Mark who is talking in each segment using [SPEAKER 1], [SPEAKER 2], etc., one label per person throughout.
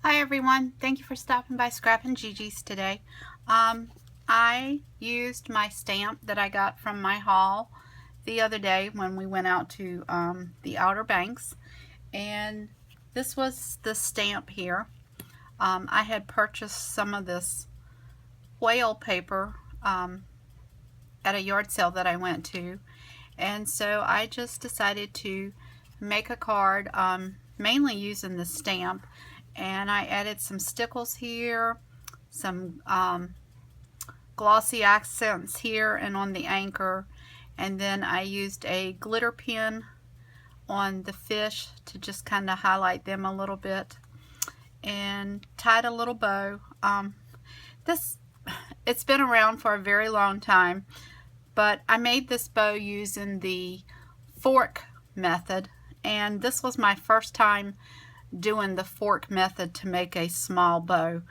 [SPEAKER 1] Hi everyone, thank you for stopping by Scrap and Gigi's today. I used my stamp that I got from my haul the other day when we went out to the Outer Banks, and this was the stamp here. I had purchased some of this whale paper at a yard sale that I went to, and so I just decided to make a card mainly using the stamp, and I added some stickles here, some glossy accents here and on the anchor, and then I used a glitter pen on the fish to just kind of highlight them a little bit, and tied a little bow. It's been around for a very long time, but I made this bow using the fork method, and this was my first time doing the fork method to make a small bow,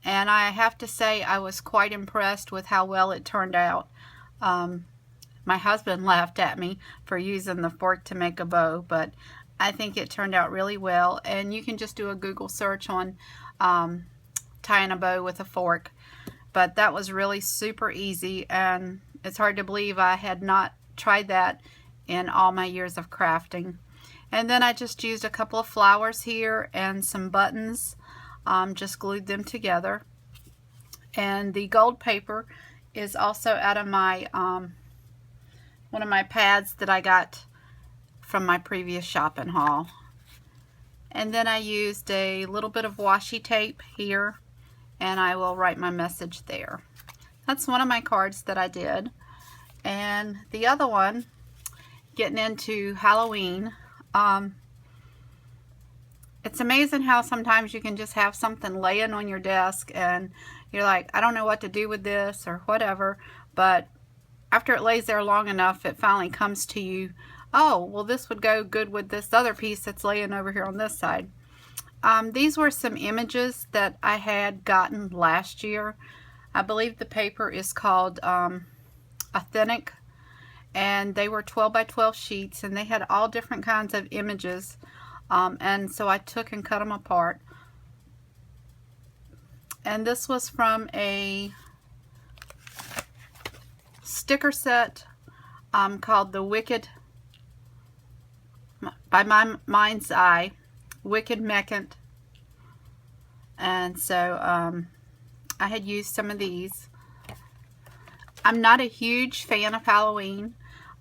[SPEAKER 1] and I have to say I was quite impressed with how well it turned out. My husband laughed at me for using the fork to make a bow, but I think it turned out really well, and you can just do a Google search on tying a bow with a fork. But that was really super easy, and it's hard to believe I had not tried that in all my years of crafting. And then I just used a couple of flowers here and some buttons, just glued them together. And the gold paper is also out of my one of my pads that I got from my previous shopping haul. And then I used a little bit of washi tape here, and I will write my message there. That's one of my cards that I did. And the other one, getting into Halloween, it's amazing how sometimes you can just have something laying on your desk and you're like, I don't know what to do with this or whatever, but after it lays there long enough, it finally comes to you, oh, well, this would go good with this other piece that's laying over here on this side. These were some images that I had gotten last year. I believe the paper is called Authentic, and they were 12 by 12 sheets, and they had all different kinds of images, and so I took and cut them apart. And this was from a sticker set called the Wicked, by my mind's eye, Wicked Mecant. And so I had used some of these. I'm not a huge fan of Halloween.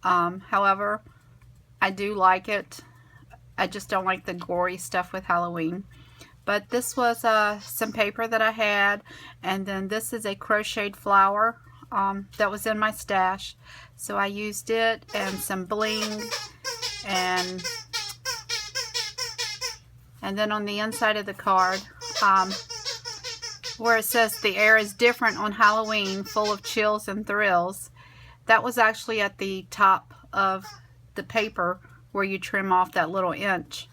[SPEAKER 1] However, I do like it. I just don't like the gory stuff with Halloween. But this was some paper that I had, and then this is a crocheted flower that was in my stash. So I used it, and some bling, and then on the inside of the card, where it says the air is different on Halloween, full of chills and thrills, that was actually at the top of the paper where you trim off that little inch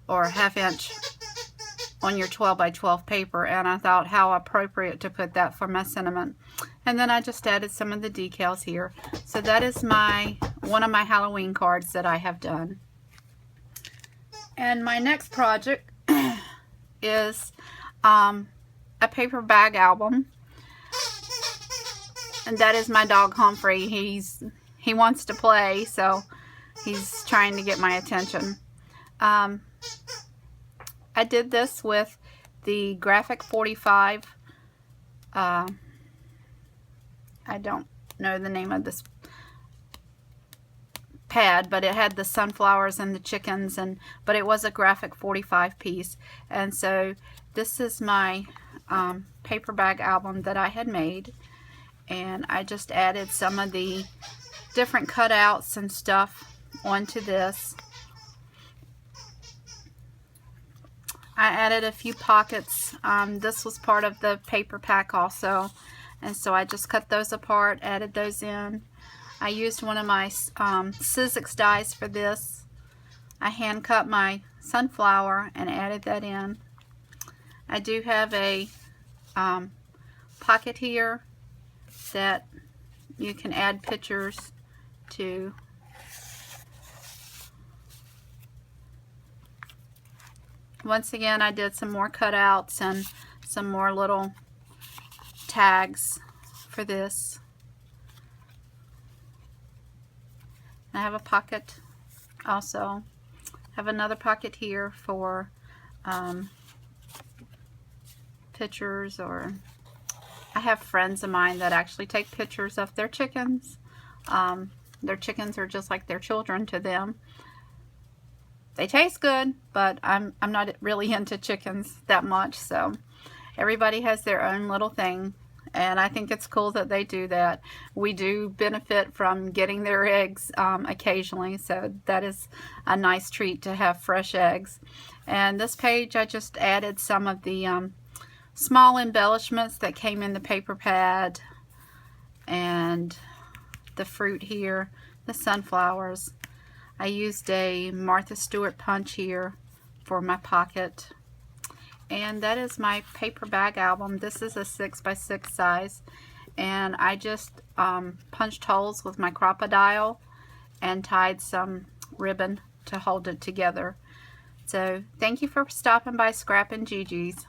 [SPEAKER 1] or half inch on your 12 by 12 paper, and I thought how appropriate to put that for my sentiment. And then I just added some of the decals here. So that is one of my Halloween cards that I have done. And my next project is a paper bag album, and that is my dog Humphrey. He wants to play, so he's trying to get my attention. I did this with the Graphic 45. I don't know the name of this pad, but it had the sunflowers and the chickens, but it was a Graphic 45 piece. And so this is my paper bag album that I had made, and I just added some of the different cutouts and stuff onto this. I added a few pockets. This was part of the paper pack also, and so I just cut those apart, added those in. I used one of my Sizzix dies for this. I hand cut my sunflower and added that in. I do have a pocket here that you can add pictures to. once again, I did some more cutouts and some more little tags for this. I have a pocket also. Have another pocket here for pictures, or I have friends of mine that actually take pictures of their chickens. Their chickens are just like their children to them. They taste good, but I'm not really into chickens that much, so everybody has their own little thing, and I think it's cool that they do that. We do benefit from getting their eggs occasionally, so that is a nice treat to have fresh eggs. And this page, I just added some of the small embellishments that came in the paper pad, and the fruit here, the sunflowers. I used a Martha Stewart punch here for my pocket. And that is my paper bag album. This is a 6x6 size, and I just punched holes with my crocodile and tied some ribbon to hold it together. So thank you for stopping by Scrap and Gigi's.